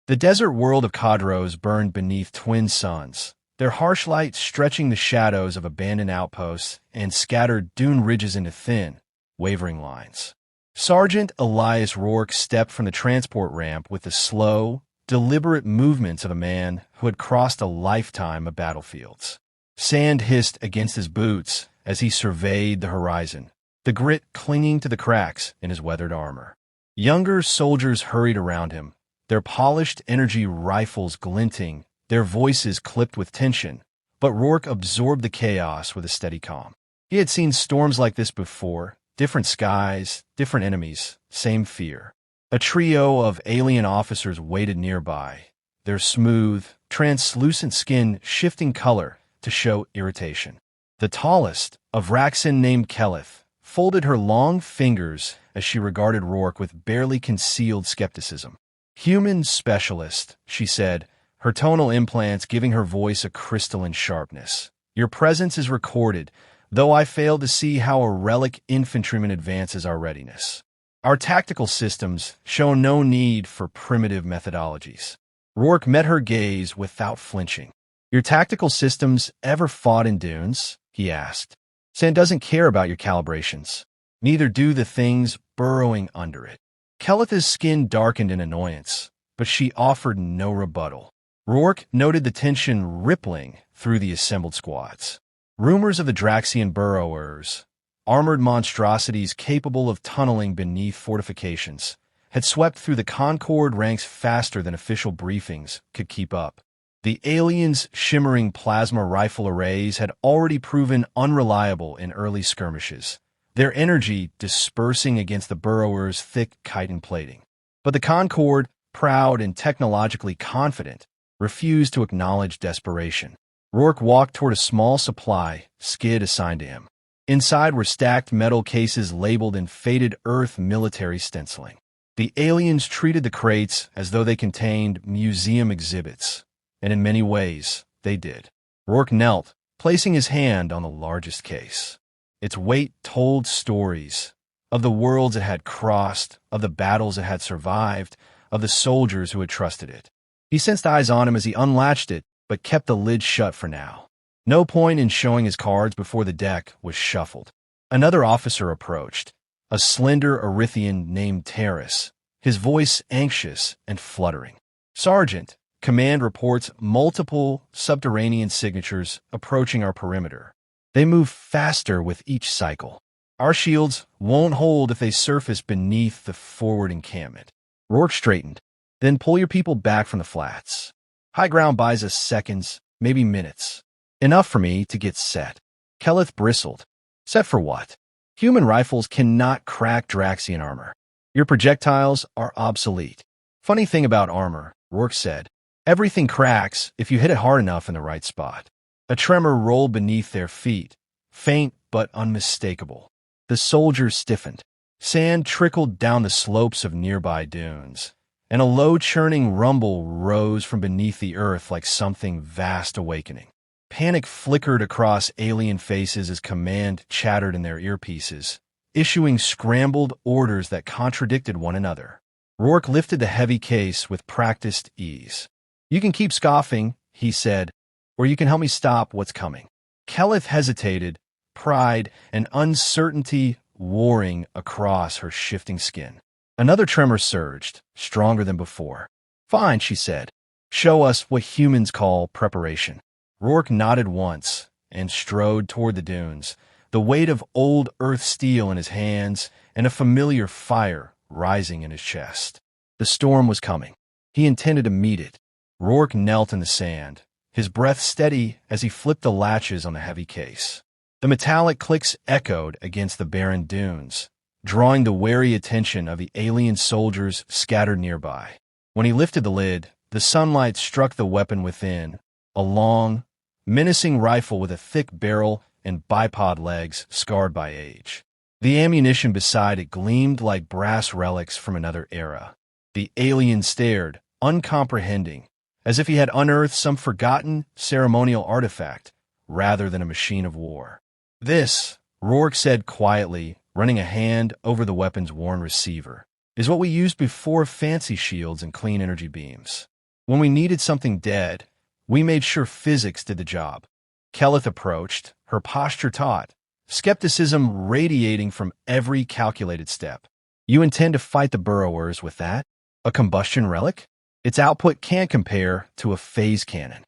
The desert world of Cadros burned beneath twin suns, their harsh light stretching the shadows of abandoned outposts and scattered dune ridges into thin, wavering lines. Sergeant Elias Rourke stepped from the transport ramp with the slow, deliberate movements of a man who had crossed a lifetime of battlefields. Sand hissed against his boots as he surveyed the horizon, the grit clinging to the cracks in his weathered armor. Younger soldiers hurried around him, their polished energy rifles glinting, their voices clipped with tension, but Rourke absorbed the chaos with a steady calm. He had seen storms like this before, different skies, different enemies, same fear. A trio of alien officers waited nearby, their smooth, translucent skin shifting color to show irritation. The tallest, a Draxian named Kelith, folded her long fingers as she regarded Rourke with barely concealed skepticism. "Human specialist," she said, her tonal implants giving her voice a crystalline sharpness. "Your presence is recorded, though I fail to see how a relic infantryman advances our readiness. Our tactical systems show no need for primitive methodologies." Rourke met her gaze without flinching. "Your tactical systems ever fought in dunes?" he asked. "Sand doesn't care about your calibrations. Neither do the things burrowing under it." Kelith's skin darkened in annoyance, but she offered no rebuttal. Rourke noted the tension rippling through the assembled squads. Rumors of the Draxian Burrowers, armored monstrosities capable of tunneling beneath fortifications, had swept through the Concord ranks faster than official briefings could keep up. The aliens' shimmering plasma rifle arrays had already proven unreliable in early skirmishes, their energy dispersing against the Burrowers' thick chitin plating. But the Concord, proud and technologically confident, refused to acknowledge desperation. Rourke walked toward a small supply skid assigned to him. Inside were stacked metal cases labeled in faded Earth military stenciling. The aliens treated the crates as though they contained museum exhibits, and in many ways, they did. Rourke knelt, placing his hand on the largest case. Its weight told stories of the worlds it had crossed, of the battles it had survived, of the soldiers who had trusted it. He sensed eyes on him as he unlatched it, but kept the lid shut for now. No point in showing his cards before the deck was shuffled. Another officer approached, a slender Erythian named Terrace, his voice anxious and fluttering. "Sergeant, command reports multiple subterranean signatures approaching our perimeter. They move faster with each cycle. Our shields won't hold if they surface beneath the forward encampment." Rourke straightened. "Then pull your people back from the flats. High ground buys us seconds, maybe minutes. Enough for me to get set." Kelith bristled. "Set for what? Human rifles cannot crack Draxian armor. Your projectiles are obsolete." "Funny thing about armor," Rourke said. "Everything cracks if you hit it hard enough in the right spot." A tremor rolled beneath their feet, faint but unmistakable. The soldiers stiffened. Sand trickled down the slopes of nearby dunes, and a low churning rumble rose from beneath the earth like something vast awakening. Panic flickered across alien faces as command chattered in their earpieces, issuing scrambled orders that contradicted one another. Rourke lifted the heavy case with practiced ease. "You can keep scoffing," he said, "or you can help me stop what's coming." Kelith hesitated, pride and uncertainty warring across her shifting skin. Another tremor surged, stronger than before. "Fine," she said. "Show us what humans call preparation." Rourke nodded once and strode toward the dunes, the weight of old earth steel in his hands and a familiar fire rising in his chest. The storm was coming. He intended to meet it. Rourke knelt in the sand, his breath steady as he flipped the latches on the heavy case. The metallic clicks echoed against the barren dunes, drawing the wary attention of the alien soldiers scattered nearby. When he lifted the lid, the sunlight struck the weapon within, a long, menacing rifle with a thick barrel and bipod legs scarred by age. The ammunition beside it gleamed like brass relics from another era. The alien stared, uncomprehending, as if he had unearthed some forgotten ceremonial artifact rather than a machine of war. "This," Rourke said quietly, running a hand over the weapon's worn receiver, "is what we used before fancy shields and clean energy beams. When we needed something dead, we made sure physics did the job. Kelleth approached, her posture taut, skepticism radiating from every calculated step. You intend to fight the Burrowers with that? A combustion relic? Its output can't compare to a phase cannon.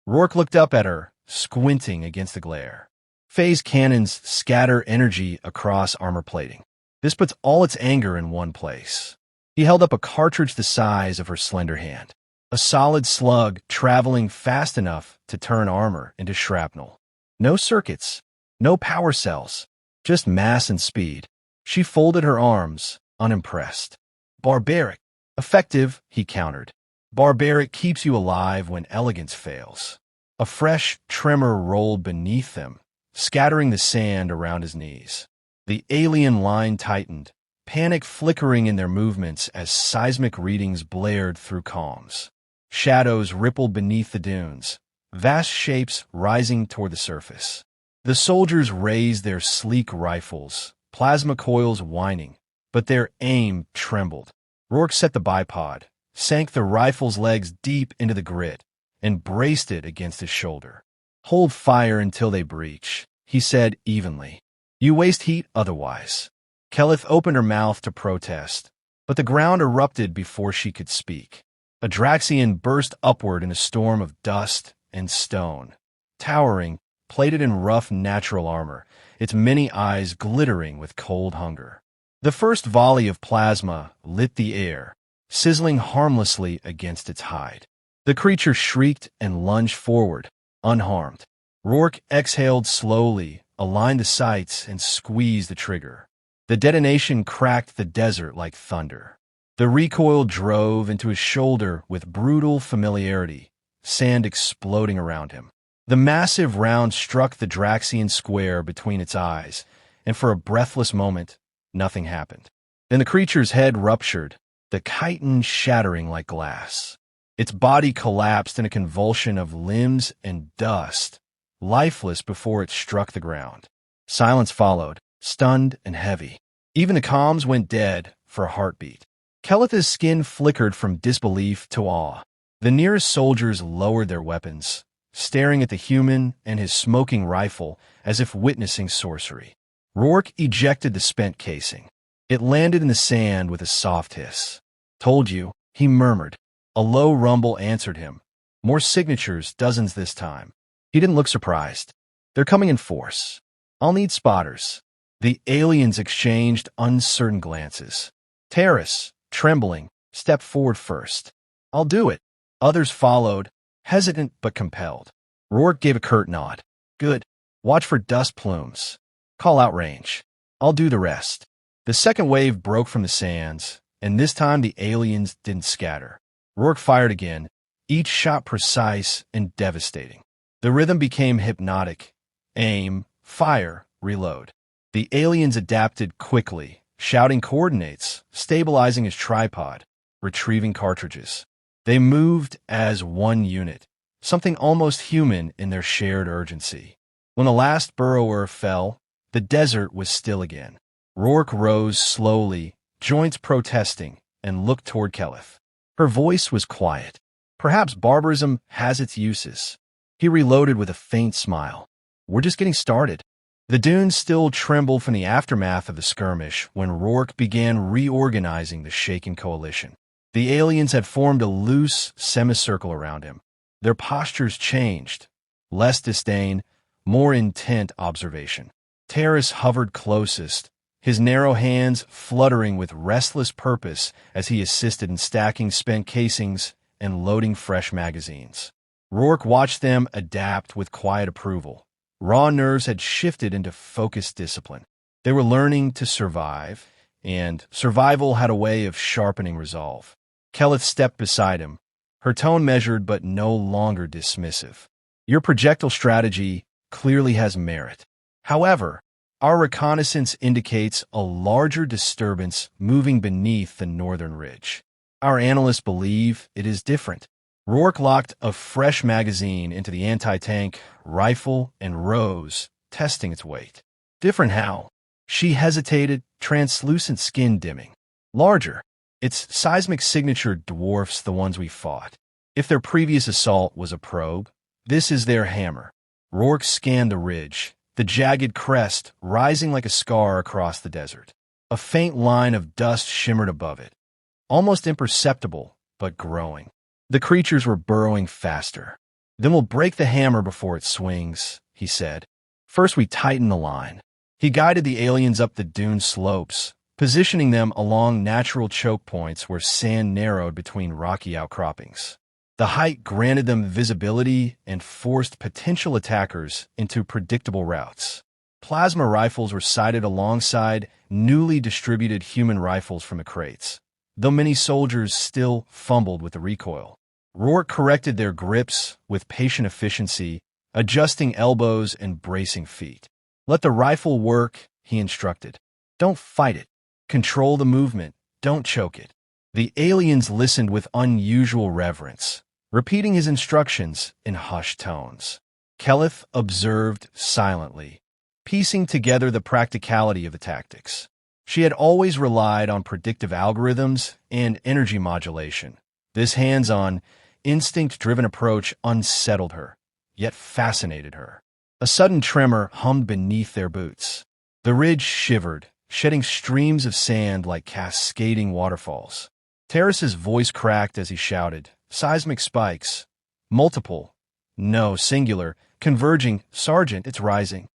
Rourke looked up at her, squinting against the glare. Phase cannons scatter energy across armor plating. This puts all its anger in one place. He held up a cartridge the size of her slender hand. A solid slug traveling fast enough to turn armor into shrapnel. No circuits, no power cells, just mass and speed. She folded her arms, unimpressed. Barbaric. Effective, he countered. Barbaric keeps you alive when elegance fails. A fresh tremor rolled beneath them, scattering the sand around his knees. The alien line tightened, panic flickering in their movements as seismic readings blared through comms. Shadows rippled beneath the dunes, vast shapes rising toward the surface. The soldiers raised their sleek rifles, plasma coils whining, but their aim trembled. Rourke set the bipod, sank the rifle's legs deep into the grit, and braced it against his shoulder. Hold fire until they breach, he said evenly. You waste heat otherwise. Kelleth opened her mouth to protest, but the ground erupted before she could speak. A Draxian burst upward in a storm of dust and stone. Towering, plated in rough natural armor, its many eyes glittering with cold hunger. The first volley of plasma lit the air, sizzling harmlessly against its hide. The creature shrieked and lunged forward, unharmed. Rourke exhaled slowly, aligned the sights, and squeezed the trigger. The detonation cracked the desert like thunder. The recoil drove into his shoulder with brutal familiarity, sand exploding around him. The massive round struck the Draxian square between its eyes, and for a breathless moment, nothing happened. Then the creature's head ruptured, the chitin shattering like glass. Its body collapsed in a convulsion of limbs and dust, lifeless before it struck the ground. Silence followed, stunned and heavy. Even the comms went dead for a heartbeat. Kelleth's skin flickered from disbelief to awe. The nearest soldiers lowered their weapons, staring at the human and his smoking rifle as if witnessing sorcery. Rourke ejected the spent casing. It landed in the sand with a soft hiss. Told you, he murmured. A low rumble answered him. More signatures, dozens this time. He didn't look surprised. They're coming in force. I'll need spotters. The aliens exchanged uncertain glances. Terrace, trembling, stepped forward first. I'll do it. Others followed, hesitant but compelled. Rourke gave a curt nod. Good. Watch for dust plumes. Call out range. I'll do the rest. The second wave broke from the sands, and this time the aliens didn't scatter. Rourke fired again, each shot precise and devastating. The rhythm became hypnotic. Aim, fire, reload. The aliens adapted quickly, shouting coordinates, stabilizing his tripod, retrieving cartridges. They moved as one unit, something almost human in their shared urgency. When the last burrower fell, the desert was still again. Rourke rose slowly, joints protesting, and looked toward Kelleth. Her voice was quiet. Perhaps barbarism has its uses. He reloaded with a faint smile. We're just getting started. The dunes still trembled from the aftermath of the skirmish when Rourke began reorganizing the shaken coalition. The aliens had formed a loose semicircle around him. Their postures changed. Less disdain, more intent observation. Terrace hovered closest, his narrow hands fluttering with restless purpose as he assisted in stacking spent casings and loading fresh magazines. Rourke watched them adapt with quiet approval. Raw nerves had shifted into focused discipline. They were learning to survive, and survival had a way of sharpening resolve. Kelleth stepped beside him, her tone measured but no longer dismissive. Your projectile strategy clearly has merit. However, our reconnaissance indicates a larger disturbance moving beneath the northern ridge. Our analysts believe it is different. Rourke locked a fresh magazine into the anti-tank rifle and rose, testing its weight. Different how? She hesitated, translucent skin dimming. Larger. Its seismic signature dwarfs the ones we fought. If their previous assault was a probe, this is their hammer. Rourke scanned the ridge, the jagged crest rising like a scar across the desert. A faint line of dust shimmered above it, almost imperceptible, but growing. The creatures were burrowing faster. "Then we'll break the hammer before it swings," he said. "First we tighten the line." He guided the aliens up the dune slopes, positioning them along natural choke points where sand narrowed between rocky outcroppings. The height granted them visibility and forced potential attackers into predictable routes. Plasma rifles were sighted alongside newly distributed human rifles from the crates, though many soldiers still fumbled with the recoil. Rourke corrected their grips with patient efficiency, adjusting elbows and bracing feet. "Let the rifle work," he instructed. "Don't fight it. Control the movement. Don't choke it." The aliens listened with unusual reverence, repeating his instructions in hushed tones. Keleth observed silently, piecing together the practicality of the tactics. She had always relied on predictive algorithms and energy modulation. This hands-on, instinct-driven approach unsettled her, yet fascinated her. A sudden tremor hummed beneath their boots. The ridge shivered, shedding streams of sand like cascading waterfalls. Terrace's voice cracked as he shouted, "Seismic spikes. Multiple. No, singular. Converging. Sergeant, it's rising."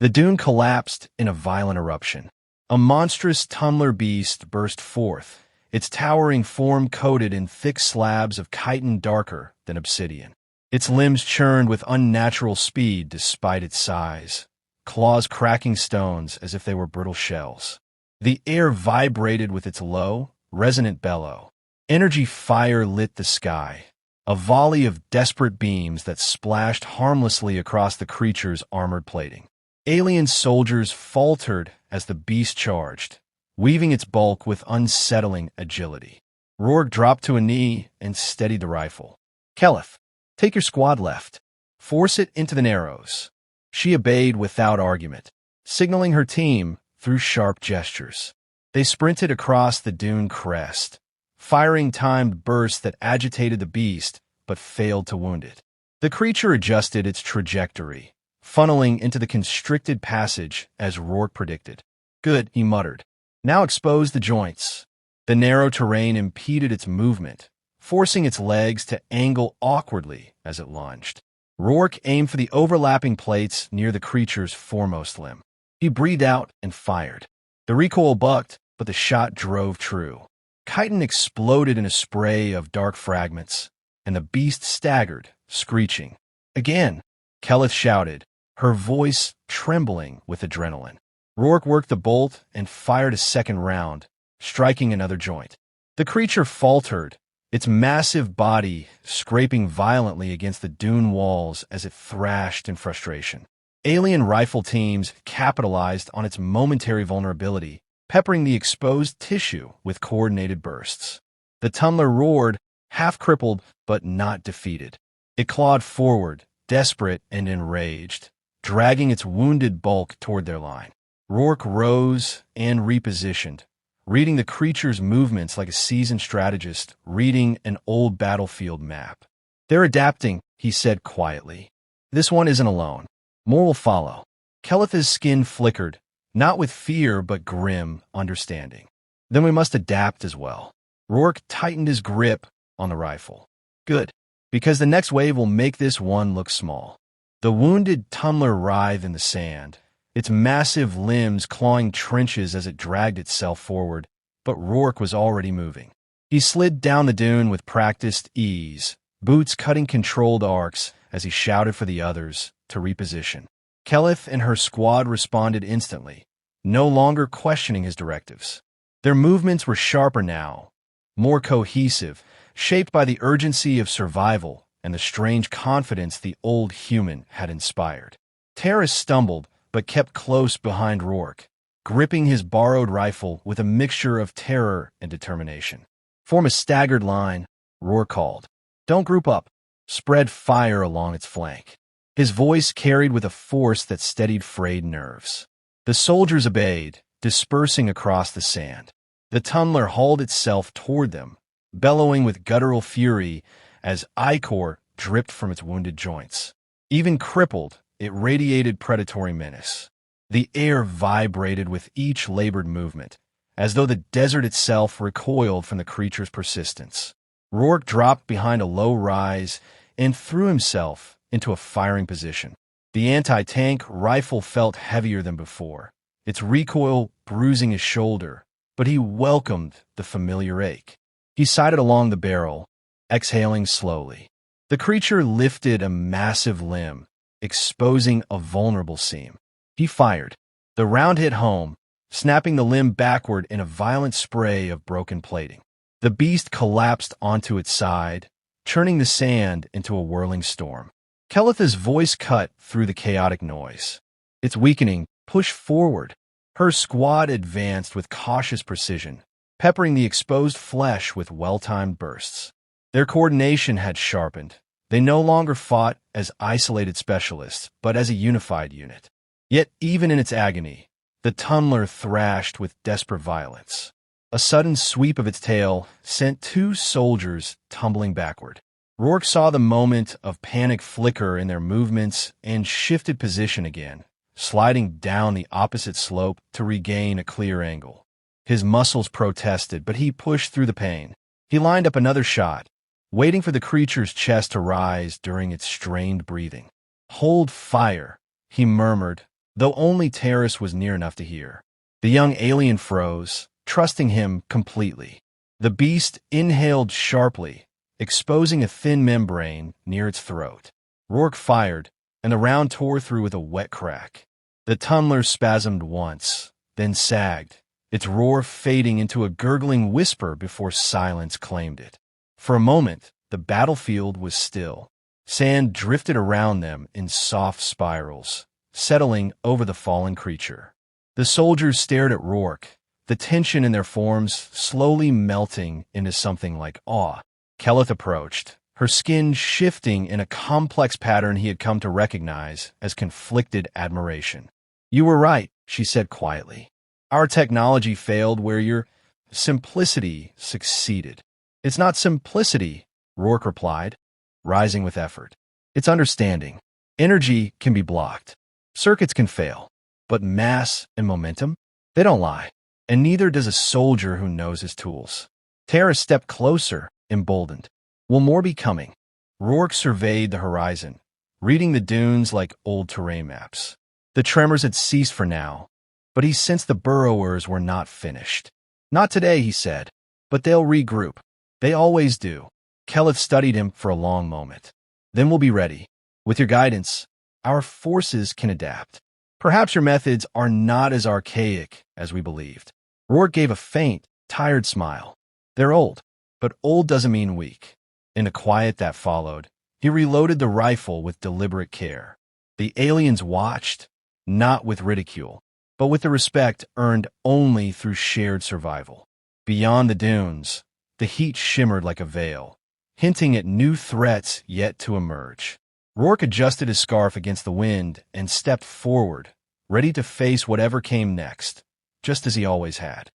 The dune collapsed in a violent eruption. A monstrous tumbler beast burst forth, its towering form coated in thick slabs of chitin darker than obsidian. Its limbs churned with unnatural speed despite its size, claws cracking stones as if they were brittle shells. The air vibrated with its low, resonant bellow. Energy fire lit the sky, a volley of desperate beams that splashed harmlessly across the creature's armored plating. Alien soldiers faltered as the beast charged, weaving its bulk with unsettling agility. Rourke dropped to a knee and steadied the rifle. "Keleth, take your squad left. Force it into the narrows." She obeyed without argument, signaling her team through sharp gestures. They sprinted across the dune crest, firing timed bursts that agitated the beast but failed to wound it. The creature adjusted its trajectory, funneling into the constricted passage as Rourke predicted. "Good," he muttered. "Now expose the joints." The narrow terrain impeded its movement, forcing its legs to angle awkwardly as it lunged. Rourke aimed for the overlapping plates near the creature's foremost limb. He breathed out and fired. The recoil bucked, but the shot drove true. Chitin exploded in a spray of dark fragments, and the beast staggered, screeching. "Again!" Keleth shouted, her voice trembling with adrenaline. Rourke worked the bolt and fired a second round, striking another joint. The creature faltered, its massive body scraping violently against the dune walls as it thrashed in frustration. Alien rifle teams capitalized on its momentary vulnerability, peppering the exposed tissue with coordinated bursts. The tumbler roared, half-crippled but not defeated. It clawed forward, desperate and enraged, dragging its wounded bulk toward their line. Rourke rose and repositioned, reading the creature's movements like a seasoned strategist reading an old battlefield map. "They're adapting," he said quietly. "This one isn't alone. More will follow." Keleth's skin flickered, not with fear but grim understanding. "Then we must adapt as well." Rourke tightened his grip on the rifle. "Good, because the next wave will make this one look small." The wounded tumbler writhed in the sand, its massive limbs clawing trenches as it dragged itself forward, but Rourke was already moving. He slid down the dune with practiced ease, boots cutting controlled arcs as he shouted for the others to reposition. Keleth and her squad responded instantly, no longer questioning his directives. Their movements were sharper now, more cohesive, shaped by the urgency of survival and the strange confidence the old human had inspired. Terrace stumbled, but kept close behind Rourke, gripping his borrowed rifle with a mixture of terror and determination. "Form a staggered line," Rourke called. "Don't group up. Spread fire along its flank." His voice carried with a force that steadied frayed nerves. The soldiers obeyed, dispersing across the sand. The tumbler hauled itself toward them, bellowing with guttural fury as ichor dripped from its wounded joints. Even crippled, it radiated predatory menace. The air vibrated with each labored movement, as though the desert itself recoiled from the creature's persistence. Rourke dropped behind a low rise and threw himself into a firing position. The anti-tank rifle felt heavier than before, its recoil bruising his shoulder, but he welcomed the familiar ache. He sighted along the barrel, exhaling slowly. The creature lifted a massive limb, exposing a vulnerable seam. He fired. The round hit home, snapping the limb backward in a violent spray of broken plating. The beast collapsed onto its side, churning the sand into a whirling storm. Kelitha's voice cut through the chaotic noise. "It's weakening. Push forward." Her squad advanced with cautious precision, peppering the exposed flesh with well-timed bursts. Their coordination had sharpened. They no longer fought as isolated specialists, but as a unified unit. Yet even in its agony, the tunneler thrashed with desperate violence. A sudden sweep of its tail sent two soldiers tumbling backward. Rourke saw the moment of panic flicker in their movements and shifted position again, sliding down the opposite slope to regain a clear angle. His muscles protested, but he pushed through the pain. He lined up another shot, waiting for the creature's chest to rise during its strained breathing. "Hold fire," he murmured, though only Terrace was near enough to hear. The young alien froze, trusting him completely. The beast inhaled sharply, exposing a thin membrane near its throat. Rourke fired, and the round tore through with a wet crack. The tunneler spasmed once, then sagged, its roar fading into a gurgling whisper before silence claimed it. For a moment, the battlefield was still. Sand drifted around them in soft spirals, settling over the fallen creature. The soldiers stared at Rourke, the tension in their forms slowly melting into something like awe. Kelith approached, her skin shifting in a complex pattern he had come to recognize as conflicted admiration. "You were right," she said quietly. "Our technology failed where your simplicity succeeded." "It's not simplicity," Rourke replied, rising with effort. "It's understanding. Energy can be blocked. Circuits can fail. But mass and momentum, they don't lie. And neither does a soldier who knows his tools." Terra stepped closer, emboldened. "Will more be coming?" Rourke surveyed the horizon, reading the dunes like old terrain maps. The tremors had ceased for now, but he sensed the burrowers were not finished. "Not today," he said, "but they'll regroup. They always do." Kelith studied him for a long moment. "Then we'll be ready. With your guidance, our forces can adapt. Perhaps your methods are not as archaic as we believed." Rourke gave a faint, tired smile. "They're old, but old doesn't mean weak." In the quiet that followed, he reloaded the rifle with deliberate care. The aliens watched, not with ridicule, but with the respect earned only through shared survival. Beyond the dunes, the heat shimmered like a veil, hinting at new threats yet to emerge. Rourke adjusted his scarf against the wind and stepped forward, ready to face whatever came next, just as he always had.